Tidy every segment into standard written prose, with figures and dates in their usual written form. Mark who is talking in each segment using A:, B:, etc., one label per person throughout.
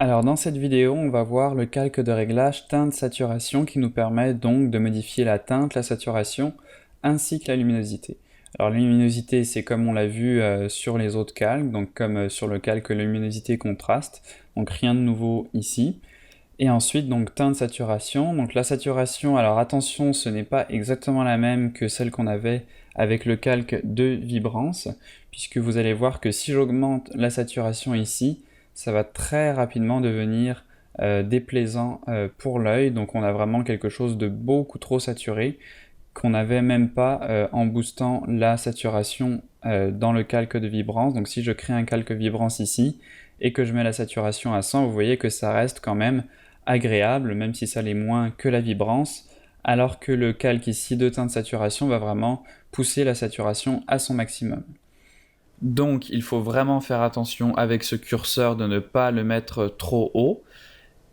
A: Alors dans cette vidéo, on va voir le calque de réglage teinte-saturation qui nous permet donc de modifier la teinte, la saturation ainsi que la luminosité. Alors la luminosité, c'est comme on l'a vu sur les autres calques, donc comme sur le calque luminosité contraste, donc rien de nouveau ici. Et ensuite donc teinte-saturation, donc la saturation, alors attention, ce n'est pas exactement la même que celle qu'on avait avec le calque de vibrance, puisque vous allez voir que si j'augmente la saturation ici, ça va très rapidement devenir déplaisant pour l'œil, donc on a vraiment quelque chose de beaucoup trop saturé, qu'on n'avait même pas en boostant la saturation dans le calque de vibrance. Donc si je crée un calque vibrance ici, et que je mets la saturation à 100, vous voyez que ça reste quand même agréable, même si ça l'est moins que la vibrance, alors que le calque ici de teinte saturation va vraiment pousser la saturation à son maximum. Donc il faut vraiment faire attention avec ce curseur de ne pas le mettre trop haut.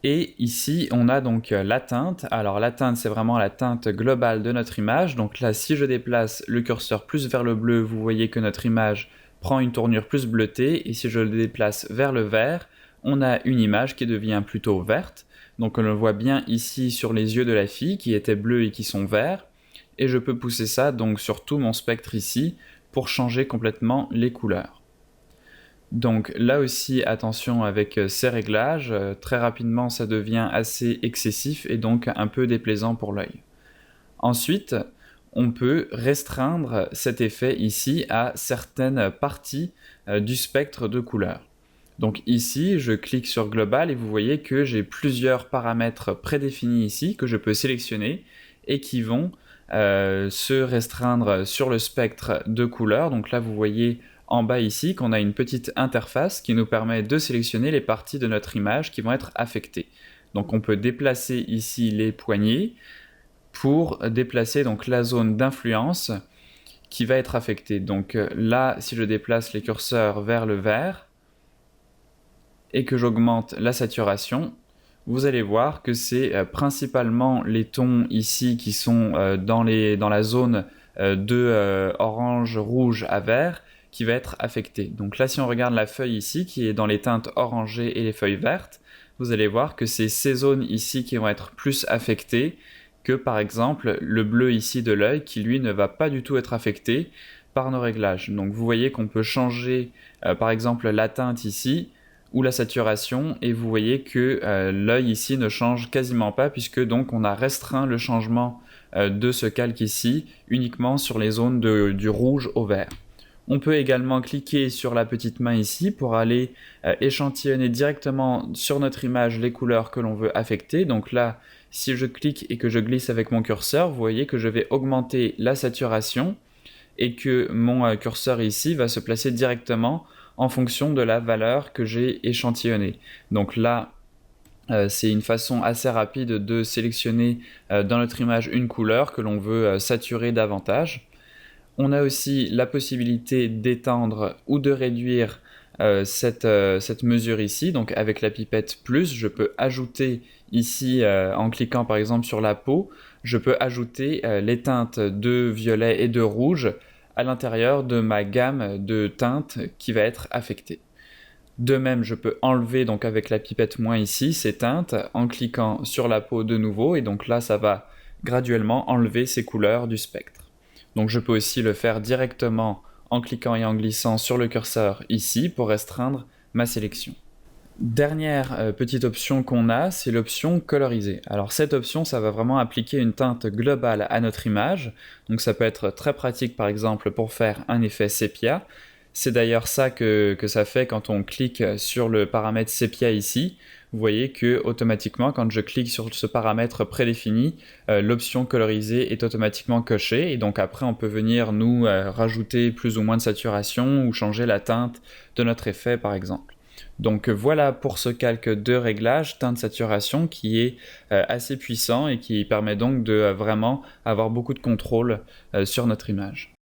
A: Et ici, on a donc la teinte. Alors la teinte, c'est vraiment la teinte globale de notre image. Donc là, si je déplace le curseur plus vers le bleu, vous voyez que notre image prend une tournure plus bleutée. Et si je le déplace vers le vert, on a une image qui devient plutôt verte. Donc on le voit bien ici sur les yeux de la fille qui étaient bleus et qui sont verts. Et je peux pousser ça donc sur tout mon spectre ici pour changer complètement les couleurs. Donc là aussi, attention avec ces réglages, très rapidement ça devient assez excessif et donc un peu déplaisant pour l'œil. Ensuite, on peut restreindre cet effet ici à certaines parties du spectre de couleurs. Donc ici, je clique sur Global et vous voyez que j'ai plusieurs paramètres prédéfinis ici que je peux sélectionner et qui vont se restreindre sur le spectre de couleurs. Donc là, vous voyez en bas ici qu'on a une petite interface qui nous permet de sélectionner les parties de notre image qui vont être affectées. Donc on peut déplacer ici les poignées pour déplacer donc la zone d'influence qui va être affectée. Donc là, si je déplace les curseurs vers le vert et que j'augmente la saturation, vous allez voir que c'est principalement les tons ici qui sont dans la zone de orange, rouge à vert qui va être affecté. Donc là, si on regarde la feuille ici qui est dans les teintes orangées et les feuilles vertes, vous allez voir que c'est ces zones ici qui vont être plus affectées que par exemple le bleu ici de l'œil qui lui ne va pas du tout être affecté par nos réglages. Donc vous voyez qu'on peut changer par exemple la teinte ici ou la saturation et vous voyez que l'œil ici ne change quasiment pas puisque donc on a restreint le changement de ce calque ici uniquement sur les zones du rouge au vert. On peut également cliquer sur la petite main ici pour aller échantillonner directement sur notre image les couleurs que l'on veut affecter. Donc là, si je clique et que je glisse avec mon curseur, vous voyez que je vais augmenter la saturation et que mon curseur ici va se placer directement en fonction de la valeur que j'ai échantillonnée. Donc là, c'est une façon assez rapide de sélectionner dans notre image une couleur que l'on veut saturer davantage. On a aussi la possibilité d'étendre ou de réduire cette mesure ici. Donc avec la pipette plus, je peux ajouter ici, en cliquant par exemple sur la peau, je peux ajouter les teintes de violet et de rouge à l'intérieur de ma gamme de teintes qui va être affectée. De même, je peux enlever donc avec la pipette moins ici ces teintes en cliquant sur la peau de nouveau et donc là ça va graduellement enlever ces couleurs du spectre. Donc je peux aussi le faire directement en cliquant et en glissant sur le curseur ici pour restreindre ma sélection. Dernière petite option qu'on a, c'est l'option coloriser. Alors cette option, ça va vraiment appliquer une teinte globale à notre image. Donc ça peut être très pratique par exemple pour faire un effet sépia. C'est d'ailleurs ça que ça fait quand on clique sur le paramètre sépia ici. Vous voyez que automatiquement, quand je clique sur ce paramètre prédéfini, l'option coloriser est automatiquement cochée. Et donc après, on peut venir nous rajouter plus ou moins de saturation ou changer la teinte de notre effet par exemple. Donc voilà pour ce calque de réglage teinte saturation qui est assez puissant et qui permet donc de vraiment avoir beaucoup de contrôle sur notre image.